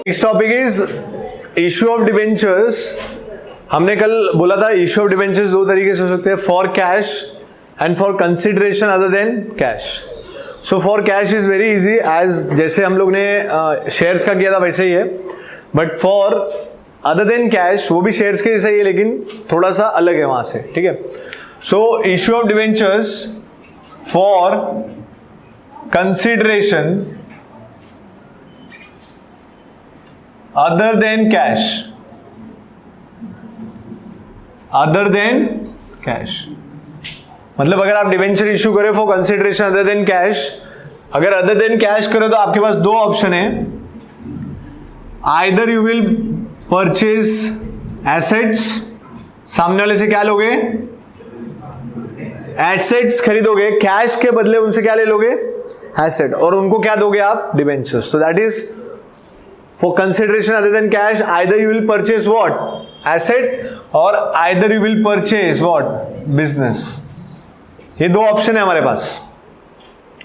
Next topic is issue of debentures. हमने कल बोला था इश्यू ऑफ डिबेंचर्स दो तरीके से हो सकते हैं, for cash and for consideration other than cash. So for cash is very easy, as जैसे हम लोग ने शेयर्स का किया था वैसे ही है, but for other than cash वो भी शेयर्स के जैसा ही है लेकिन थोड़ा सा अलग है वहां से, ठीक है। So issue of debentures for consideration other than cash, other than cash मतलब अगर आप डिबेंचर इश्यू करें for consideration other than cash, अगर अदर देन कैश करें तो आपके पास दो ऑप्शन है, either you will purchase assets, सामने वाले से क्या लोगे, एसेट्स खरीदोगे, कैश के बदले उनसे क्या ले लोगे, एसेट, और उनको क्या दोगे आप, डिबेंचर्स। तो that is for consideration other than cash, either you will purchase what, asset, और either you will purchase what, business. ये दो ऑप्शन है हमारे पास,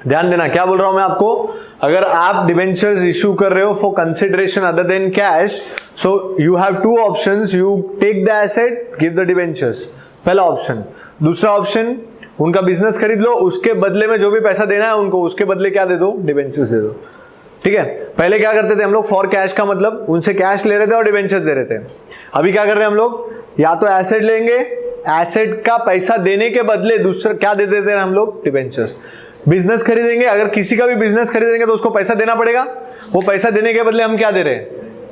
ध्यान देना क्या बोल रहा हूं मैं आपको। अगर आप डिबेंचर्स इश्यू कर रहे हो for consideration other than cash, so you have two options, you take the asset, give the debentures, पहला ऑप्शन। दूसरा ऑप्शन, उनका बिजनेस खरीद लो, उसके बदले में जो भी पैसा देना है उनको, उसके बदले क्या दे दो, डिबेंचर्स दे दो, ठीक है। पहले क्या करते थे हम लोग, फॉर कैश का मतलब उनसे कैश ले रहे थे और डिबेंचर्स दे रहे थे। अभी क्या कर रहे हैं हम लोग, या तो एसेट लेंगे, एसेट का पैसा देने के बदले दूसरा क्या दे देते हैं हम लोग, डिबेंचर्स। बिजनेस खरीदेंगे, अगर किसी का भी बिजनेस खरीदेंगे तो उसको पैसा देना पड़ेगा, वो पैसा देने के बदले हम क्या दे रहे हैं,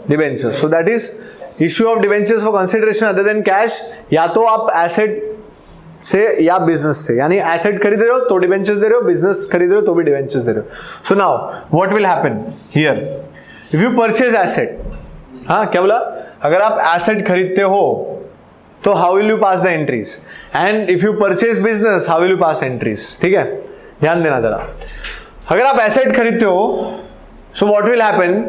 debentures. So that is issue of debentures for consideration other than cash. या तो आप एसेट से या बिजनेस से, यानी एसेट खरीद रहे हो तो डिबेंचर्स दे रहे हो, बिजनेस खरीद रहे हो तो भी डिबेंचर्स दे रहे हो। So now what will happen here, if you purchase asset, हाँ क्या बोला, अगर आप एसेट खरीदते हो तो how will you pass the entries, and if you purchase business how will you pass entries, ठीक है। ध्यान देना जरा, अगर आप एसेट खरीदते हो so what will happen,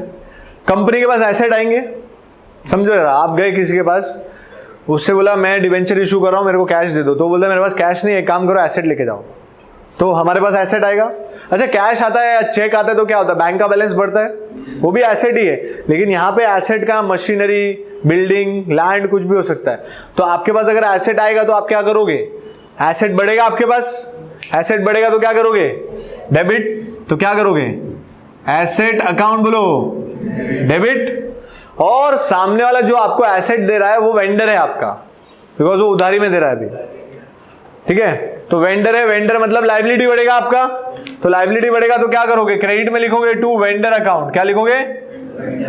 company के पास एसेट आएंगे, समझो जरा, आप गए किसी के पास, उससे बोला मैं डिबेंचर इशू कर रहा हूं, मेरे को कैश दे दो, तो बोलता है मेरे पास कैश नहीं है, एक काम करो एसेट लेके जाओ, तो हमारे पास एसेट आएगा। अच्छा कैश आता है या चेक आता है तो क्या होता है, बैंक का बैलेंस बढ़ता है, वो भी एसेट ही है, लेकिन यहाँ पे एसेट का मशीनरी, बिल्डिंग, लैंड कुछ भी हो सकता है। तो आपके पास अगर एसेट आएगा तो आप क्या करोगे, एसेट बढ़ेगा आपके पास, एसेट बढ़ेगा तो क्या करोगे, डेबिट, तो क्या करोगे, एसेट अकाउंट बोलो, डेबिट। और सामने वाला जो आपको एसेट दे रहा है वो वेंडर है आपका, बिकॉज वो उधारी में दे रहा है अभी, ठीक है। तो वेंडर है, वेंडर मतलब लाइबिलिटी बढ़ेगा आपका, तो लाइबिलिटी बढ़ेगा तो क्या करोगे, क्रेडिट में लिखोगे टू वेंडर अकाउंट, क्या लिखोगे,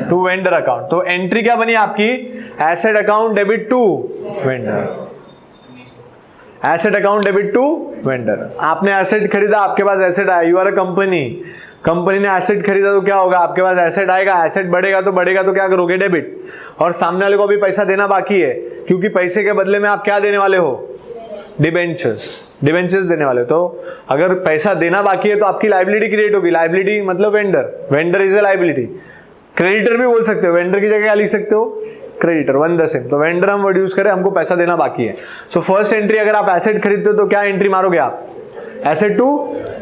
टू वेंडर अकाउंट। तो एंट्री क्या बनी आपकी, asset account debit to vendor, asset account debit to vendor. आपने एसेट खरीदा, आपके पास एसेट आया, you are a company, company ने एसेट खरीदा तो क्या होगा, आपके पास एसेट आएगा, एसेट बढ़ेगा तो क्या करोगे, डेबिट। और सामने वाले को भी पैसा देना बाकी है, क्योंकि पैसे के बदले में आप क्या देने वाले हो, डिबेंचर्स, डिबेंचर्स देने वाले। तो अगर पैसा देना बाकी है तो आपकी लाइबिलिटी क्रिएट होगी, लाइबिलिटी मतलब vendor, vendor is a liability. Creditor भी बोल सकते हो, वेंडर की जगह क्या लिख सकते हो, क्रेडिटर, वन द सेम। तो वेंडर हम वर्ड यूज करें, हमको पैसा देना बाकी है। सो फर्स्ट एंट्री, अगर आप एसेट खरीदते हो तो क्या एंट्री मारोगे आप, एसेट टू,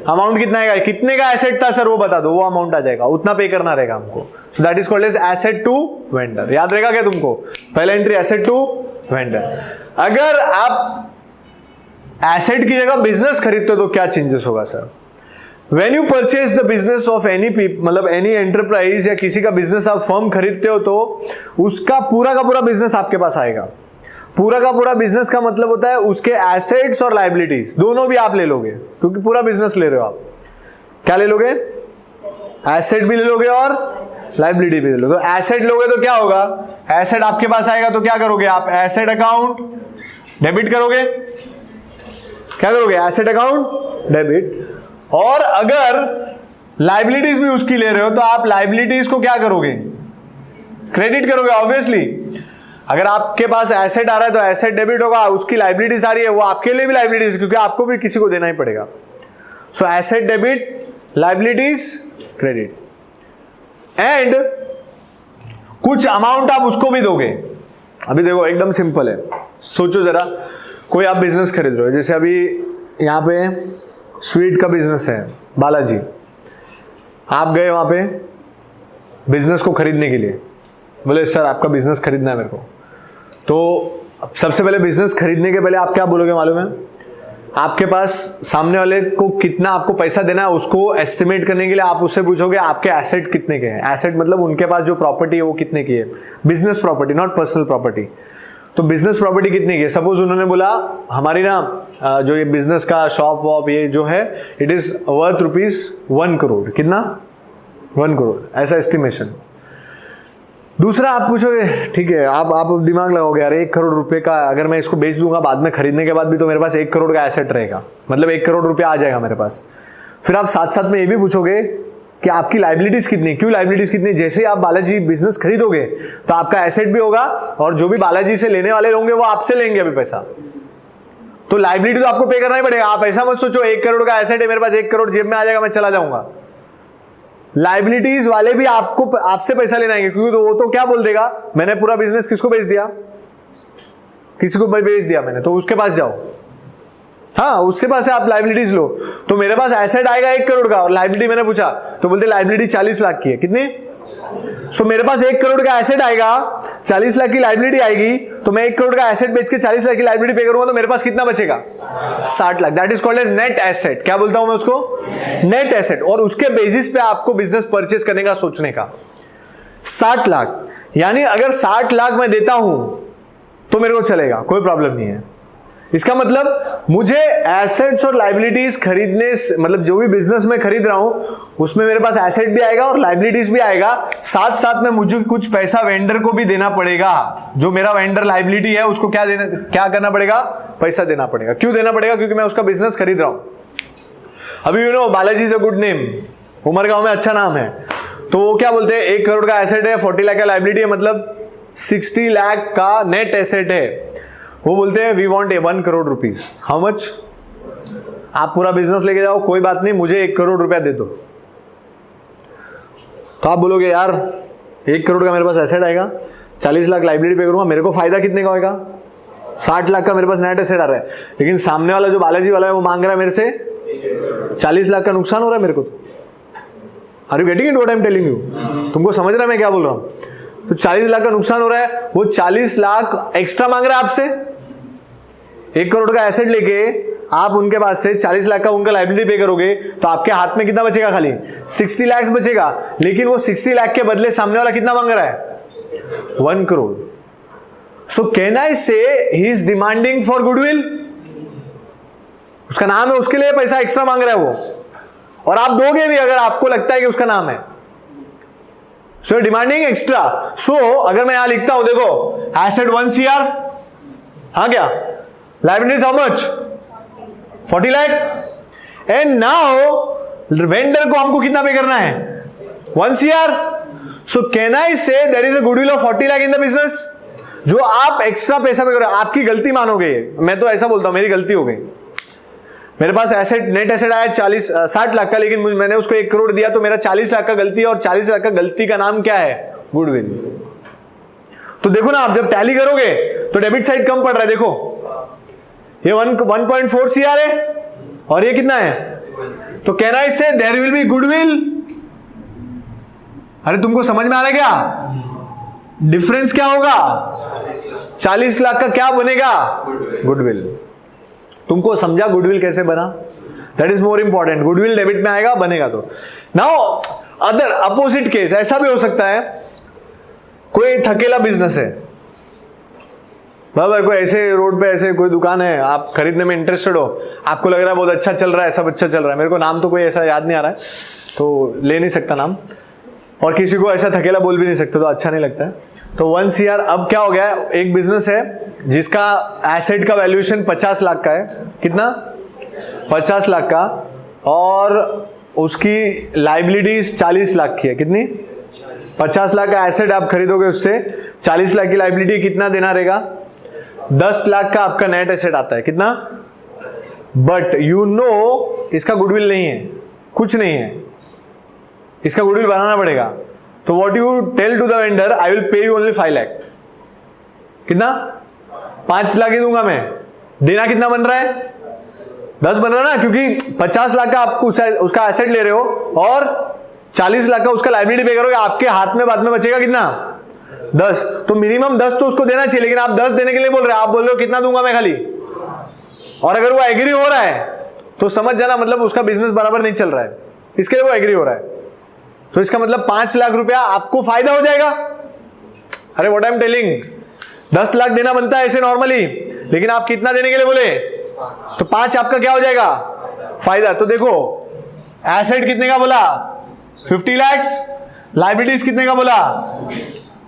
अमाउंट कितना है, कितने का एसेट था सर वो बता दो, वो अमाउंट आ जाएगा, उतना पे करना रहेगा हमको। So that is called as asset to vendor. याद रहेगा क्या तुमको, पहला एंट्री एसेट टू वेंडर। अगर आप एसेट की जगह बिजनेस खरीदते हो तो क्या चेंजेस होगा sir, When you purchase the business of any मतलब any enterprise या किसी का बिजनेस आप फर्म खरीदते हो तो उसका पूरा का पूरा बिजनेस आपके पास आएगा। पूरा का पूरा बिजनेस का मतलब होता है उसके एसेट्स और लाइबिलिटीज दोनों भी आप ले लोगे, क्योंकि पूरा बिजनेस ले रहे हो आप। क्या ले लोगे, एसेट भी ले लोगे और लाइबिलिटी भी ले लोगे। तो एसेट लोगे तो क्या होगा, एसेट आपके पास आएगा तो क्या करोगे आप, एसेट अकाउंट डेबिट करोगे, क्या करोगे, एसेट अकाउंट डेबिट। और अगर लाइबिलिटीज भी उसकी ले रहे हो तो आप लाइबिलिटीज को क्या करोगे, क्रेडिट करोगे ऑब्वियसली। अगर आपके पास एसेट आ रहा है तो एसेट डेबिट होगा, उसकी लाइबिलिटीज आ रही है वो आपके लिए भी लाइबिलिटीज, क्योंकि आपको भी किसी को देना ही पड़ेगा। So asset debit, liabilities credit, and कुछ अमाउंट आप उसको भी दोगे। अभी देखो एकदम सिंपल है, सोचो जरा, कोई आप बिजनेस खरीद रहे हो, जैसे अभी यहाँ पे स्वीट का बिजनेस है बालाजी, आप गए वहां पे बिजनेस को खरीदने के लिए, बोले सर आपका बिजनेस खरीदना है मेरे को। तो सबसे पहले बिजनेस खरीदने के पहले आप क्या बोलोगे मालूम है? आपके पास सामने वाले को कितना आपको पैसा देना है उसको एस्टिमेट करने के लिए आप उससे पूछोगे आपके एसेट कितने के हैं। एसेट मतलब उनके पास जो प्रॉपर्टी है वो कितने की है, business property, not personal property. तो बिजनेस प्रॉपर्टी कितनी की है? सपोज उन्होंने बोला हमारी ना जो ये बिजनेस का शॉप वॉप ये जो है इट इज वर्थ ₹1 करोड़। कितना? 1 करोड़, ऐसा एस्टिमेशन। दूसरा आप पूछोगे ठीक है, आप दिमाग लगाओगे यार 1 करोड़ रुपए का अगर मैं इसको बेच दूंगा बाद में खरीदने के बाद भी तो मेरे पास 1 करोड़ का एसेट रहेगा, मतलब 1 करोड़ रुपया आ जाएगा मेरे पास। फिर आप साथ साथ में ये भी पूछोगे कि आपकी लाइबिलिटीज कितनी, क्यों लाइबिलिटीज कितनी? जैसे ही आप बालाजी बिजनेस खरीदोगे तो आपका एसेट भी होगा और जो भी बालाजी से लेने वाले होंगे वो आपसे लेंगे अभी पैसा, तो लाइबिलिटी तो आपको पे करना ही पड़ेगा। आप ऐसा मत सोचो 1 करोड़ का एसेट है मेरे पास, 1 करोड़ जेब में आ जाएगा मैं चला जाऊंगा। लाइबिलिटीज वाले भी आपको आपसे पैसा लेना आएंगे, क्योंकि वो तो क्या बोल देगा मैंने पूरा बिजनेस किसको बेच दिया, किसी को बेच दिया मैंने, तो उसके पास जाओ, हाँ उसके पास से आप लाइबिलिटीज लो। तो मेरे पास एसेट आएगा 1 करोड़ का और लाइबिलिटी मैंने पूछा तो बोलते लाइबिलिटी 40 लाख की है। कितनी? सो मेरे पास 1 करोड़ का एसेट आएगा, 40 लाख की लाइबिलिटी आएगी, तो मैं 1 करोड़ का एसेट बेच के 40 लाख की लाइबिलिटी पे करूंगा तो मेरे पास कितना बचेगा? 60 lakh. That is called as net asset. क्या बोलता हूं मैं उसको? Net asset. और उसके बेसिस पे आपको बिजनेस परचेस करने का सोचने का 60 लाख, यानी अगर 60 लाख मैं देता हूं तो मेरे को चलेगा, कोई प्रॉब्लम नहीं है। इसका मतलब मुझे एसेट्स और लाइबिलिटीज खरीदने, मतलब जो भी बिजनेस में खरीद रहा हूं उसमें मेरे पास एसेट भी आएगा और लाइबिलिटीज भी आएगा, साथ साथ में मुझे कुछ पैसा वेंडर को भी देना पड़ेगा। जो मेरा वेंडर लाइबिलिटी है उसको क्या करना पड़ेगा? पैसा देना पड़ेगा। क्यों देना पड़ेगा? क्योंकि मैं उसका बिजनेस खरीद रहा हूं। अभी you know Balaji is a good name, Umargaon में अच्छा नाम है, तो वो क्या बोलते हैं 1 करोड़ का एसेट है, 40 लाख का लाइबिलिटी है, मतलब 60 लाख का नेट एसेट है। वो बोलते हैं we want 1 crore rupees. How much? आप पूरा बिजनेस लेके जाओ, कोई बात नहीं, मुझे 1 करोड़ रुपया दे दो। तो आप बोलोगे यार 1 करोड़ का मेरे पास एसेट आएगा, 40 लाख लाइबिलिटी पे करूंगा, मेरे को फायदा कितने का होगा? 60 लाख का मेरे पास नेट एसेट आ रहा है, लेकिन सामने वाला जो बालाजी वाला है वो मांग रहा है मेरे से 40 लाख का नुकसान हो रहा है मेरे को। Are you getting it what I am telling you? तुमको समझ रहा है मैं क्या बोल रहा हूं? तो 40 लाख का नुकसान हो रहा है, वो 40 लाख एक्स्ट्रा मांग रहा है आपसे। 1 करोड़ का एसेट लेके आप उनके पास से 40 लाख का उनका लाइबिलिटी पे करोगे तो आपके हाथ में कितना बचेगा? खाली 60 लाख बचेगा, लेकिन वो 60 लाख के बदले सामने वाला कितना मांग रहा है? 1 करोड़। सो कैन आई से he is demanding for goodwill? उसका नाम है, उसके लिए पैसा एक्स्ट्रा मांग रहा है वो, और आप दोगे भी अगर आपको लगता है कि उसका नाम है। सो डिमांडिंग एक्स्ट्रा। सो अगर मैं यहां लिखता हूं, देखो एसेट 1 CR, हाँ क्या, liabilities how much? 40 lakh, and now vendor को हमको कितना पे करना है? 1 CR। So can I say there is a goodwill of 40 lakh in the business? जो आप एक्स्ट्रा पैसा पे करो, आपकी गलती मानोगे, मैं तो ऐसा बोलता हूं मेरी गलती हो गई, मेरे पास एसेट नेट एसेट आया 60 लाख का, लेकिन मैंने उसको 1 करोड़ दिया तो मेरा 40 लाख का गलती है, और 40 लाख का गलती का नाम क्या है? गुडविल। तो देखो ना, आप जब टैली करोगे तो डेबिट साइड कम पड़ रहा है। देखो ये 1.4 CR है और ये कितना है? तो can I say there will be goodwill? अरे तुमको समझ में आ रहा है क्या? डिफरेंस क्या होगा? 40 लाख का क्या बनेगा? गुडविल। तुमको समझा गुडविल कैसे बना? That is more important. Goodwill debit में आएगा, बनेगा तो। नाउ अदर अपोजिट केस ऐसा भी हो सकता है, कोई थकेला बिजनेस है, बराबर, कोई ऐसे रोड पे ऐसे कोई दुकान है, आप खरीदने में इंटरेस्टेड हो, आपको लग रहा है बहुत अच्छा चल रहा है, सब अच्छा चल रहा है, मेरे को नाम तो कोई ऐसा याद नहीं आ रहा है तो ले नहीं सकता नाम, और किसी को ऐसा थकेला बोल भी नहीं सकते तो अच्छा नहीं लगता है। तो 1 CR। अब क्या हो गया, एक बिजनेस है जिसका एसेट का वैल्यूएशन 50 लाख का है। कितना? 50 लाख का, और उसकी लाइबिलिटीज 40 लाख की है। कितनी? 50 लाख का एसेट आप खरीदोगे, उससे 40 लाख की लाइबिलिटी, कितना देना रहेगा? 10 लाख का आपका नेट एसेट आता है। कितना? बट यू नो इसका गुडविल नहीं है, कुछ नहीं है, इसका गुडविल बनाना पड़ेगा। तो what you tell to the vendor, I will pay you only 5 lakh. कितना? 5 लाख ही दूंगा मैं। देना कितना बन रहा है? 10 बन रहा है ना, क्योंकि 50 लाख का आप उसका एसेट ले रहे हो और 40 लाख का उसका लाइबिलिटी पे करोगे, आपके हाथ में बाद में बचेगा कितना? 10, तो मिनिमम 10 तो उसको देना चाहिए, लेकिन आप 10 देने के लिए बोल रहे हैं, आप बोल रहे हो कितना दूंगा मैं खाली, और अगर वो एग्री हो रहा है तो समझ जाना मतलब उसका बिजनेस बराबर नहीं चल रहा है, इसके लिए वो एग्री हो रहा है, तो इसका मतलब 5 लाख रुपया आपको फायदा हो जाएगा। अरे what I am telling, 10 lakh देना बनता है ऐसे नॉर्मली, लेकिन आप कितना देने के लिए बोले, तो 5 आपका क्या हो जाएगा, फायदा। तो देखो एसेट कितने का बोला, 50 lakhs, लाइबिलिटीज कितने का बोला,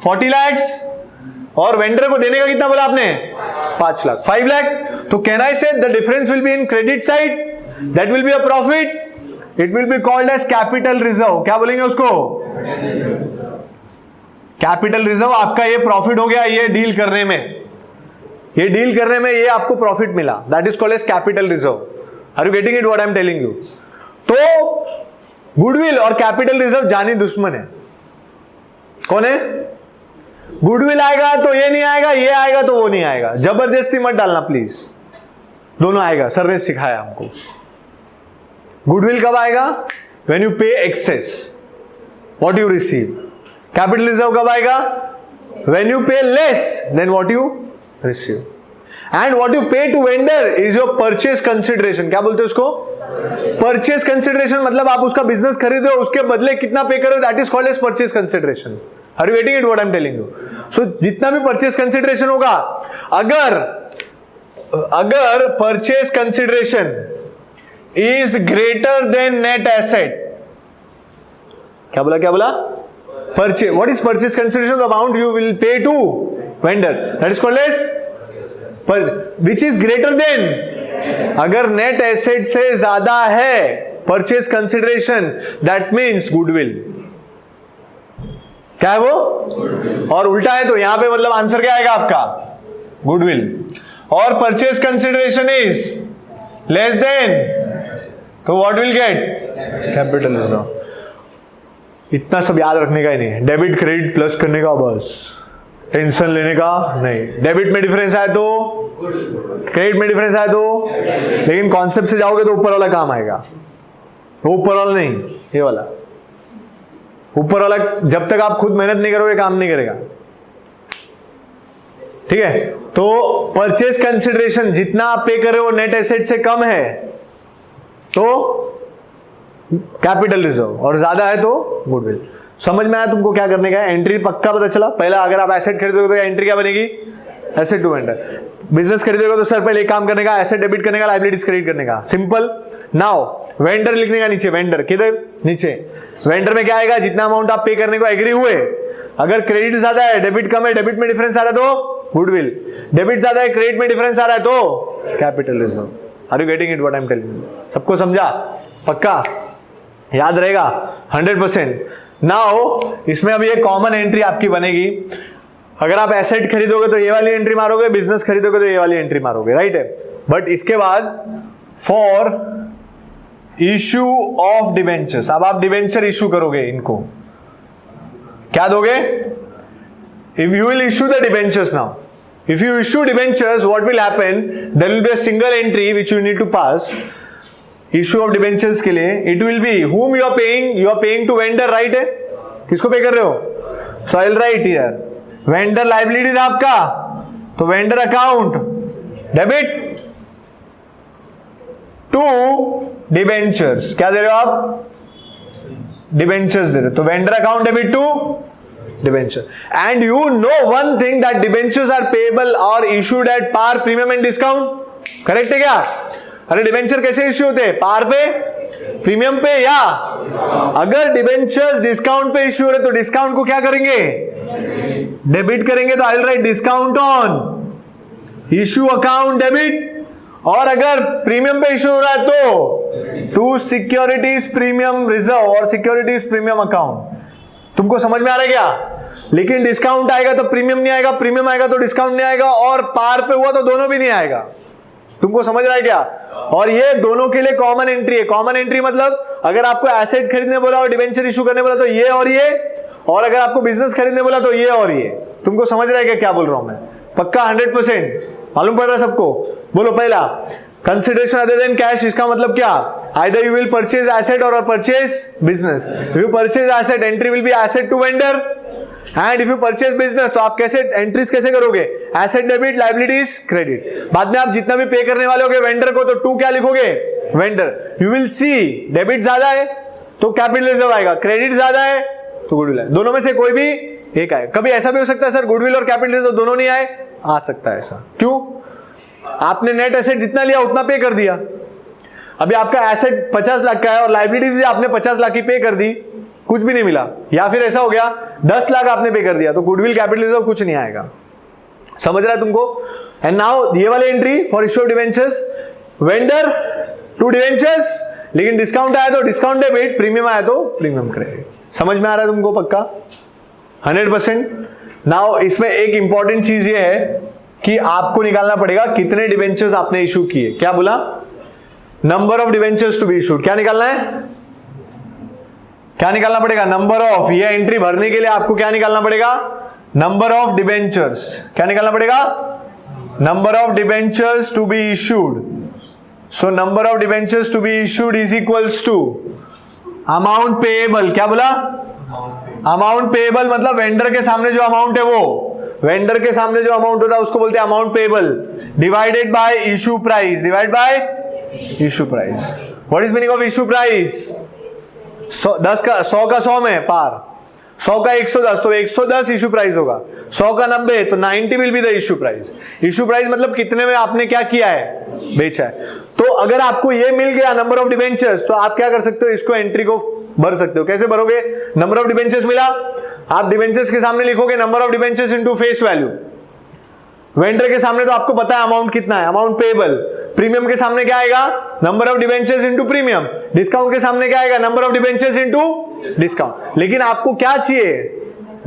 40 lakhs, और वेंडर को देने का कितना बोला आपने, 5 लाख, 5 लाख। तो can I say the difference will be in credit side, that will be a profit, it will be called as capital reserve. क्या बोलेंगे उसको, कैपिटल रिजर्व। आपका ये प्रॉफिट हो गया, ये डील करने में, ये डील करने में ये आपको प्रॉफिट मिला, that is called as capital reserve. Are you getting it what I am telling you. तो गुडविल और कैपिटल रिजर्व जानी दुश्मन है। कौन है, गुडविल आएगा तो ये नहीं आएगा, ये आएगा तो वो नहीं आएगा, जबरदस्ती मत डालना प्लीज, दोनों आएगा, सर ने सिखाया हमको। गुडविल कब आएगा, when you pay excess what you receive. Capital reserve कब आएगा, when you pay less than what you receive. And what you pay to vendor is your purchase consideration. क्या बोलते हैं उसको, परचेज कंसिडरेशन, मतलब आप उसका बिजनेस खरीदो, उसके बदले कितना पे करो, that is called as purchase consideration. Are you getting it what I am telling you. So जितना भी परचेज कंसिडरेशन होगा, अगर purchase consideration is greater than net asset, क्या बोला, purchase, what is purchase consideration, the amount you will pay to vendor, that is called as which is greater than, अगर net asset से ज्यादा है purchase consideration, that means goodwill. क्या है वो, और उल्टा है तो यहां पे मतलब आंसर क्या आएगा आपका, गुडविल। और purchase consideration is less than, तो what will get, capital reserve. इतना सब याद रखने का ही नहीं है, डेबिट क्रेडिट प्लस करने का, बस टेंशन लेने का नहीं। डेबिट में डिफरेंस आए तो, क्रेडिट में डिफरेंस आए तो, लेकिन कॉन्सेप्ट से जाओगे तो ऊपर वाला काम आएगा, वो ऊपर वाला नहीं, ये वाला। ऊपर वाला जब तक आप खुद मेहनत नहीं करोगे काम नहीं करेगा, ठीक है। तो परचेज कंसिडरेशन जितना आप पे कर रहे हो नेट एसेट से कम है तो कैपिटल रिजर्व, और ज्यादा है तो गुडविल। समझ में आया तुमको क्या करने का है, एंट्री पक्का पता चला। पहला अगर आप एसेट खरीदोगे तो एंट्री क्या बनेगी, एसेट टू वेंडर। बिजनेस खरीदोगे तो सर पहले एक काम करने का, एसेट डेबिट करने का, लायबिलिटीज क्रेडिट करने का, सिंपल। नाउ वेंडर लिखने का नीचे, वेंडर किधर, नीचे। वेंडर में क्या आएगा, जितना अमाउंट आप पे करने को एग्री हुए, अगर क्रेडिट ज्यादा है डेबिट कम है, डेबिट में डिफरेंस आ रहा है तो गुडविल, डेबिट ज्यादा है क्रेडिट में डिफरेंस आ रहा है तो capital reserve. Are you getting it what I am telling you. सबको समझा, पक्का याद रहेगा 100%। नाउ इसमें अब ये कॉमन एंट्री आपकी बनेगी। अगर आप एसेट खरीदोगे तो ये वाली एंट्री मारोगे, बिजनेस खरीदोगे तो ये वाली एंट्री मारोगे, राइट है। बट इसके बाद फॉर इश्यू ऑफ डिबेंचर्स, अब आप डिबेंचर इश्यू करोगे, इनको क्या दोगे, if you will issue the debentures now, if you issue debentures what will happen, there will be a single entry which you need to pass issue of debentures के लिए। it will be whom you are paying to vendor, right है, किसको पे कर रहे हो, so I'll write here vendor liabilities आपका, तो vendor account debit to debentures, क्या दे रहे हो आप, debentures दे रहे हो, तो vendor account debit to debenture। and you know one thing that debentures are payable or issued at par, premium and discount, correct है क्या। अरे डिबेंचर कैसे इश्यू होते हैं, पार पे, प्रीमियम पे, या अगर डिबेंचर्स डिस्काउंट पे इश्यू हो रहे तो डिस्काउंट को क्या करेंगे, डेबिट करेंगे, तो I will write discount on issue account debit. और अगर प्रीमियम पे इश्यू हो रहा है तो टू सिक्योरिटीज प्रीमियम रिजर्व और सिक्योरिटीज प्रीमियम अकाउंट। तुमको समझ में आ रहा है क्या। लेकिन डिस्काउंट आएगा तो प्रीमियम नहीं आएगा, प्रीमियम आएगा तो डिस्काउंट नहीं आएगा, और पार पे हुआ तो दोनों भी नहीं आएगा। तुमको समझ रहा है क्या। और ये दोनों के लिए कॉमन एंट्री है। कॉमन एंट्री मतलब अगर आपको एसेट खरीदने बोला और डिबेंचर इशू करने बोला तो ये और ये, और अगर आपको बिजनेस खरीदने बोला तो ये और ये। तुमको समझ रहा है क्या बोल रहा हूं मैं, पक्का 100% मालूम पड़ रहा है सबको। बोलो पहला कंसिडरेशन अदर देन कैश, इसका मतलब क्या, either you will purchase asset और purchase business. You purchase asset, entry will be asset to vendor, and if you purchase business, तो आप कैसे एंट्रीज कैसे करोगे? Asset debit, liabilities credit. बाद में आप जितना भी पे करने वाले होगे वेंडर को, तो टू क्या लिखोगे? Vendor. You will see debit ज्यादा है तो कैपिटल रिजर्व आएगा, क्रेडिट ज्यादा है तो गुडविल है, दोनों में से कोई भी एक आए। कभी ऐसा भी हो सकता है सर गुडविल और कैपिटल रिजर्व दोनों नहीं आए, आ सकता है ऐसा। क्यों? आपने नेट एसेट जितना लिया उतना पे कर दिया। अभी आपका एसेट 50 लाख का है और लाइबिलिटी आपने 50 लाख की पे कर दी, कुछ भी नहीं मिला। या फिर ऐसा हो गया 10 लाख आपने पे कर दिया, तो गुडविल कैपिटल रिजर्व कुछ नहीं आएगा। समझ रहा है तुमको? एंड नाउ ये वाले entry for issue of debentures, vendor to debentures, लेकिन डिस्काउंट आया तो डिस्काउंट डेबिट, प्रीमियम आया तो प्रीमियम क्रेडिट। समझ में आ रहा है तुमको पक्का? 100%। नाउ इसमें एक इंपॉर्टेंट चीज ये है कि आपको निकालना पड़ेगा कितने डिवेंचर्स आपने इशू किए। क्या बोला? Number of debentures to be issued. क्या निकालना है? क्या निकालना पड़ेगा? Number of. ये एंट्री भरने के लिए आपको क्या निकालना पड़ेगा? Number of debentures. क्या निकालना पड़ेगा? Number of debentures to be issued. So number of debentures to be issued is equals to amount payable. क्या बोला? अमाउंट पेएबल मतलब वेंडर के सामने जो अमाउंट है वो, वेंडर के सामने जो अमाउंट होता है उसको बोलते हैं amount payable, divided by issue price, divide by issue price. What is meaning of issue price? 100 का 100 में पार, 100 का 110 तो 110 इशू प्राइस होगा, 100 का 90 तो 90 will be the issue price. Issue price मतलब कितने में आपने क्या किया है? बेचा है। तो अगर आपको ये मिल गया नंबर ऑफ डिवेंचर्स, तो आप क्या कर सकते हो? इसको एंट्री को भर सकते हो। कैसे भरोगे? नंबर ऑफ डिवेंचर्स मिला, आप डिवेंचर्स के सामने लिखोगे number of debentures into face value. Vendor के सामने तो आपको पता है अमाउंट कितना है, अमाउंट पेएबल। प्रीमियम के सामने क्या आएगा? Number of debentures into premium. Discount के सामने क्या आएगा? Number of debentures into discount. लेकिन आपको क्या चाहिए?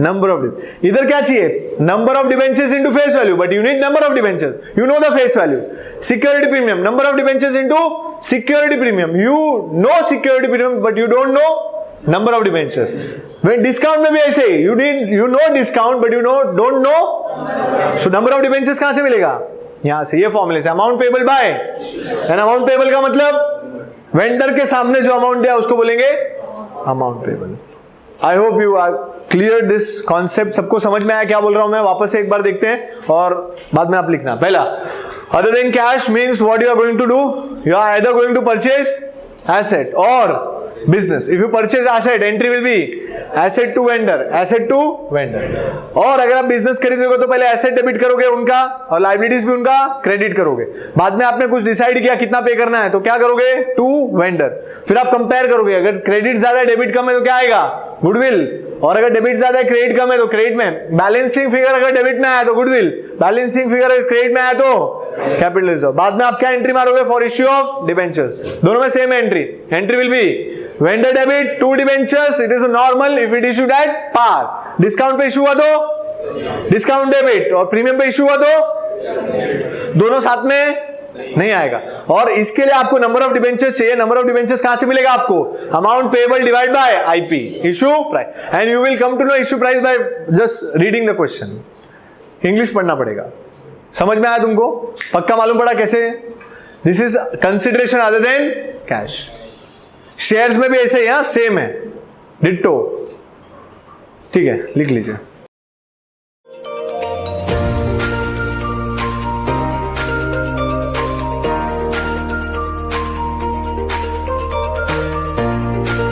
Number of. इधर क्या चाहिए? Number of debentures into face value, but you need number of debentures, you know the face value. Security premium, number of debentures into security premium, you know security premium but you don't know number of debentures. when discount में भी ऐसे ही, you know discount but you don't know, so number of debentures कहां से मिलेगा? यहां से, ये फॉर्मूले से। Amount payable by, and amount payable का मतलब वेंडर के सामने जो अमाउंट दिया उसको बोलेंगे amount payable. I hope you are clear this concept. सबको समझ में आया क्या बोल रहा हूं मैं? वापस से एक बार देखते हैं और बाद में आप लिखना। पहला, other than cash means what you are going to do? You are either going to purchase asset or business. If you purchase asset, entry will be asset to vendor, asset to vendor. और अगर आप business खरीदोगे तो पहले asset debit करोगे उनका और liabilities भी उनका क्रेडिट करोगे। बाद में आपने कुछ डिसाइड किया कितना पे करना है तो क्या करोगे? To vendor. फिर आप कंपेयर करोगे, अगर क्रेडिट ज्यादा है डेबिट कम है तो क्या आएगा? गुडविल। और अगर डेबिट ज्यादा है क्रेडिट कम है तो क्रेडिट में। बैलेंसिंग फिगर अगर डेबिट में आया तो गुडविल, बैलेंसिंग फिगर अगर क्रेडिट में आया तो कैपिटल रिजर्व। बाद में आप क्या एंट्री मारोगे? For issue of debentures. दोनों में same entry. Entry will be vendor debit to debentures, it is normal if it issued at par. Discount पे इशू हुआ तो डिस्काउंट डेबिट, और प्रीमियम पे इशू हुआ तो दोनों साथ में नहीं आएगा। और इसके लिए आपको नंबर ऑफ डिवेंचर्स चाहिए। नंबर ऑफ डिवेंचर्स कहां से मिलेगा आपको? Amount payable divide by IP, issue price. And you will come to know issue price by just reading the question. English पढ़ना पड़ेगा। समझ में आया तुमको? पक्का मालूम पड़ा कैसे? This is consideration other than cash. Shares में भी ऐसे ही, सेम है, डिट्टो। ठीक है, लिख लीजिए।